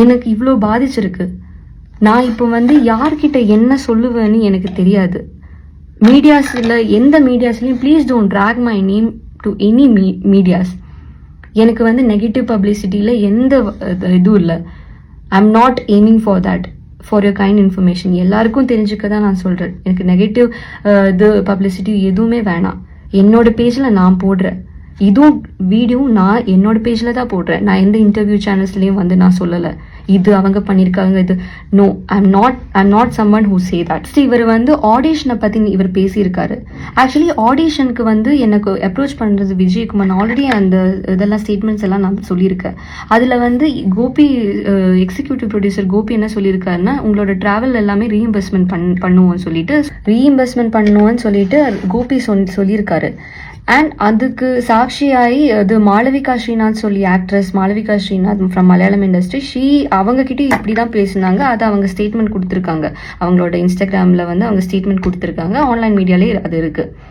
எனக்கு இவ்வளோ பாதிச்சிருக்கு. நான் இப்போ வந்து யார்கிட்ட என்ன சொல்லுவேன்னு எனக்கு தெரியாது. மீடியாஸில் எந்த மீடியாஸ்லையும் please don't drag my name to any medias. எனக்கு வந்து நெகட்டிவ் பப்ளிசிட்டியில் எந்த இதுவும் இல்லை. I am not aiming for that. For your kind information எல்லாருக்கும் தெரிஞ்சுக்க தான் நான் சொல்கிறேன். எனக்கு நெகட்டிவ் இது பப்ளிசிட்டி எதுவுமே வேணாம். என்னோட பேஜில் நான் போடுறேன். இதுவும் வீடியோ நான் என்னோட பேஜில் தான் போடுறேன். நான் எந்த இன்டர்வியூ சேனல்ஸ்லேயும் வந்து நான் சொல்லலை இது அவங்க பண்ணியிருக்காங்க இது. No, I'm not someone who say that. இவர் வந்து ஆடிஷனை பற்றி இவர் பேசியிருக்காரு. ஆக்சுவலி ஆடிஷனுக்கு வந்து எனக்கு அப்ரோச் பண்ணுறது விஜயகுமார். ஆல்ரெடி அந்த இதெல்லாம் ஸ்டேட்மெண்ட்ஸ் எல்லாம் நான் சொல்லியிருக்கேன். அதில் வந்து கோபி எக்ஸிக்யூட்டிவ் ப்ரொடியூசர் கோபி என்ன சொல்லியிருக்காருன்னா, உங்களோட ட்ராவல் எல்லாமே ரீஇம்பர்ஸ்மெண்ட் பண்ணுவோம்னு சொல்லிட்டு கோபி சொல்லியிருக்காரு. அண்ட் அதுக்கு சாட்சியாகி அது மாளவிகா ஸ்ரீநாத் சொல்லி actress Malavika Srinath from Malayalam industry அவங்க கிட்டே இப்படி தான் பேசினாங்க. அதை அவங்க ஸ்டேட்மெண்ட் கொடுத்துருக்காங்க. அவங்களோட இன்ஸ்டாகிராமில் வந்து அவங்க ஸ்டேட்மெண்ட் கொடுத்துருக்காங்க. ஆன்லைன் மீடியாலே அது இருக்குது.